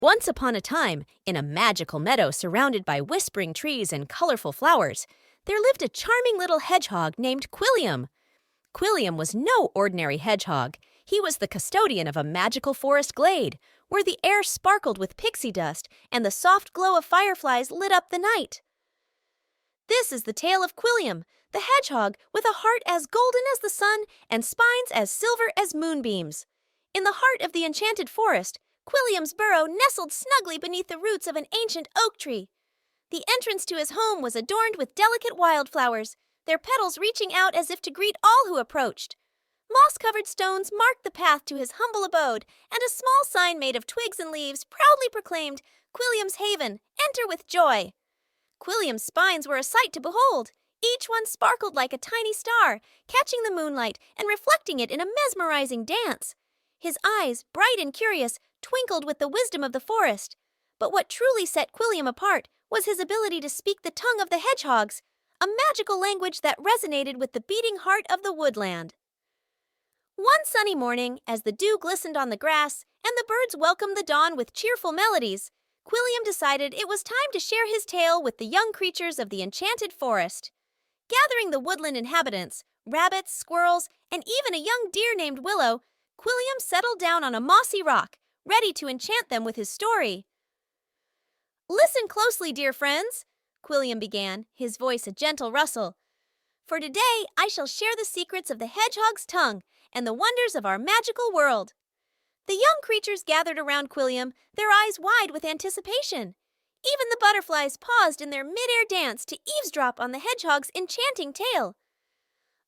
Once upon a time, in a magical meadow surrounded by whispering trees and colorful flowers, there lived a charming little hedgehog named Quilliam. Quilliam was no ordinary hedgehog. He was the custodian of a magical forest glade, where the air sparkled with pixie dust and the soft glow of fireflies lit up the night. This is the tale of Quilliam, the hedgehog with a heart as golden as the sun and spines as silver as moonbeams. In the heart of the enchanted forest, Quilliam's burrow nestled snugly beneath the roots of an ancient oak tree. The entrance to his home was adorned with delicate wildflowers, their petals reaching out as if to greet all who approached. Moss-covered stones marked the path to his humble abode, and a small sign made of twigs and leaves proudly proclaimed, "Quilliam's Haven, enter with joy." Quilliam's spines were a sight to behold. Each one sparkled like a tiny star, catching the moonlight and reflecting it in a mesmerizing dance. His eyes, bright and curious, twinkled with the wisdom of the forest. But what truly set Quilliam apart was his ability to speak the tongue of the hedgehogs, a magical language that resonated with the beating heart of the woodland. One sunny morning, as the dew glistened on the grass and the birds welcomed the dawn with cheerful melodies, Quilliam decided it was time to share his tale with the young creatures of the enchanted forest. Gathering the woodland inhabitants, rabbits, squirrels, and even a young deer named Willow, Quilliam settled down on a mossy rock, ready to enchant them with his story. "Listen closely, dear friends," Quilliam began, his voice a gentle rustle. "For today I shall share the secrets of the hedgehog's tongue and the wonders of our magical world." The young creatures gathered around Quilliam, their eyes wide with anticipation. Even the butterflies paused in their mid-air dance to eavesdrop on the hedgehog's enchanting tale.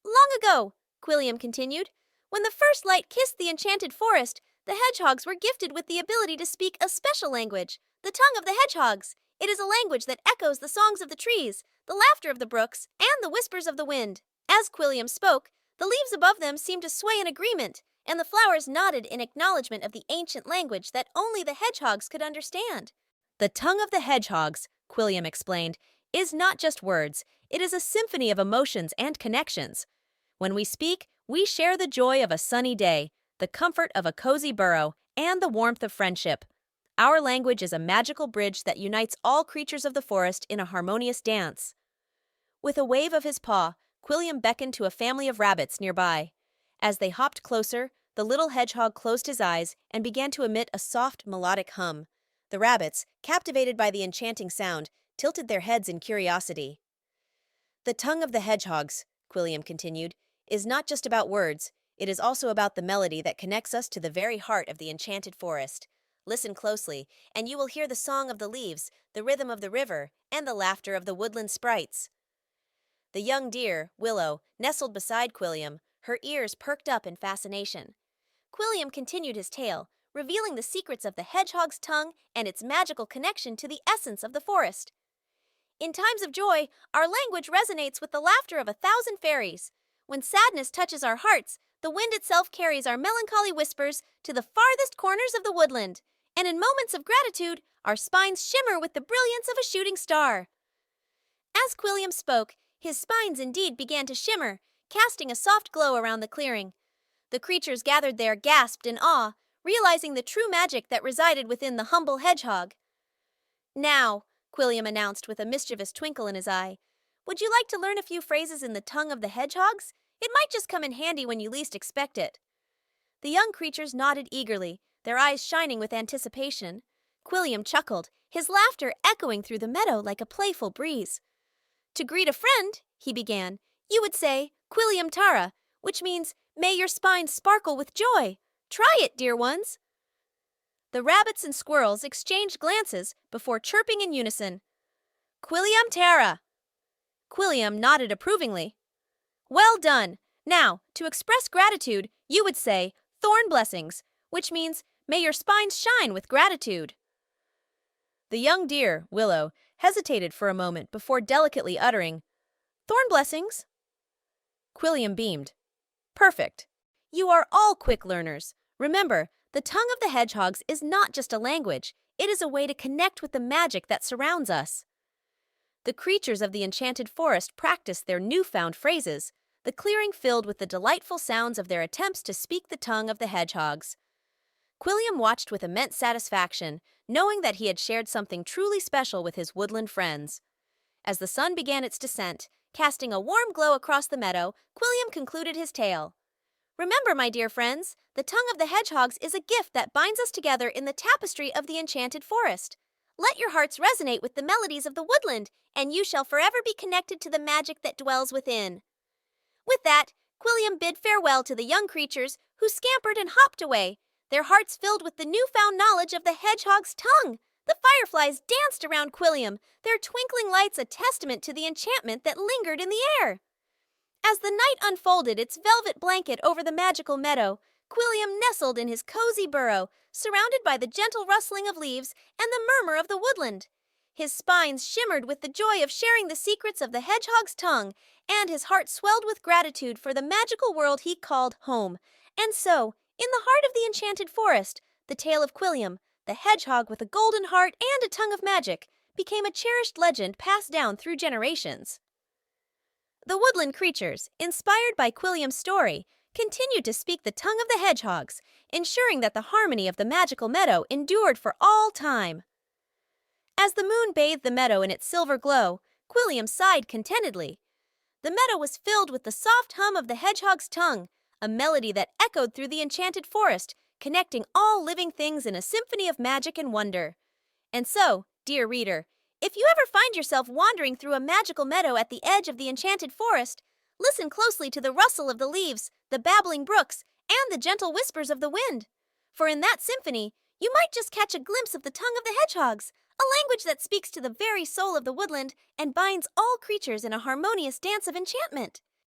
"Long ago," Quilliam continued, "when the first light kissed the enchanted forest, the hedgehogs were gifted with the ability to speak a special language, the tongue of the hedgehogs. It is a language that echoes the songs of the trees, the laughter of the brooks, and the whispers of the wind." As Quilliam spoke, the leaves above them seemed to sway in agreement, and the flowers nodded in acknowledgement of the ancient language that only the hedgehogs could understand. "The tongue of the hedgehogs," Quilliam explained, "is not just words. It is a symphony of emotions and connections. When we speak, we share the joy of a sunny day, the comfort of a cozy burrow, and the warmth of friendship. Our language is a magical bridge that unites all creatures of the forest in a harmonious dance." With a wave of his paw, Quilliam beckoned to a family of rabbits nearby. As they hopped closer, the little hedgehog closed his eyes and began to emit a soft, melodic hum. The rabbits, captivated by the enchanting sound, tilted their heads in curiosity. "The tongue of the hedgehogs," Quilliam continued, "is not just about words. It is also about the melody that connects us to the very heart of the enchanted forest. Listen closely, and you will hear the song of the leaves, the rhythm of the river, and the laughter of the woodland sprites." The young deer, Willow, nestled beside Quilliam, her ears perked up in fascination. Quilliam continued his tale, revealing the secrets of the hedgehog's tongue and its magical connection to the essence of the forest. "In times of joy, our language resonates with the laughter of 1,000 fairies. When sadness touches our hearts, the wind itself carries our melancholy whispers to the farthest corners of the woodland. And in moments of gratitude, our spines shimmer with the brilliance of a shooting star." As Quilliam spoke, his spines indeed began to shimmer, casting a soft glow around the clearing. The creatures gathered there gasped in awe, realizing the true magic that resided within the humble hedgehog. "Now," Quilliam announced with a mischievous twinkle in his eye, "would you like to learn a few phrases in the tongue of the hedgehogs? It might just come in handy when you least expect it." The young creatures nodded eagerly, their eyes shining with anticipation. Quilliam chuckled, his laughter echoing through the meadow like a playful breeze. "To greet a friend," he began, "you would say, 'Quilliam Tara,' which means, 'May your spines sparkle with joy.' Try it, dear ones." The rabbits and squirrels exchanged glances before chirping in unison, "Quilliam Tara." Quilliam nodded approvingly. "Well done. Now, to express gratitude, you would say, 'Thorn blessings,' which means, 'May your spines shine with gratitude.'" The young deer, Willow, hesitated for a moment before delicately uttering, "Thorn blessings." Quilliam beamed. "Perfect. You are all quick learners. Remember, the tongue of the hedgehogs is not just a language. It is a way to connect with the magic that surrounds us." The creatures of the enchanted forest practiced their newfound phrases, the clearing filled with the delightful sounds of their attempts to speak the tongue of the hedgehogs. Quilliam watched with immense satisfaction, knowing that he had shared something truly special with his woodland friends. As the sun began its descent, casting a warm glow across the meadow, Quilliam concluded his tale. Remember, my dear friends, the tongue of the hedgehogs is a gift that binds us together in the tapestry of the enchanted forest. Let your hearts resonate with the melodies of the woodland, and you shall forever be connected to the magic that dwells within. With that, Quilliam bid farewell to the young creatures, who scampered and hopped away, their hearts filled with the newfound knowledge of the hedgehog's tongue. The fireflies danced around Quilliam, their twinkling lights a testament to the enchantment that lingered in the air. As the night unfolded its velvet blanket over the magical meadow, Quilliam nestled in his cozy burrow, surrounded by the gentle rustling of leaves and the murmur of the woodland. His spines shimmered with the joy of sharing the secrets of the hedgehog's tongue, and his heart swelled with gratitude for the magical world he called home. And so, in the heart of the enchanted forest, the tale of Quilliam, the hedgehog with a golden heart and a tongue of magic, became a cherished legend passed down through generations. The woodland creatures, inspired by Quilliam's story, continued to speak the tongue of the hedgehogs, ensuring that the harmony of the magical meadow endured for all time. As the moon bathed the meadow in its silver glow, Quilliam sighed contentedly. The meadow was filled with the soft hum of the hedgehog's tongue, a melody that echoed through the enchanted forest, connecting all living things in a symphony of magic and wonder. And so, dear reader, if you ever find yourself wandering through a magical meadow at the edge of the enchanted forest, listen closely to the rustle of the leaves, the babbling brooks, and the gentle whispers of the wind. For in that symphony, you might just catch a glimpse of the tongue of the hedgehogs, a language that speaks to the very soul of the woodland and binds all creatures in a harmonious dance of enchantment.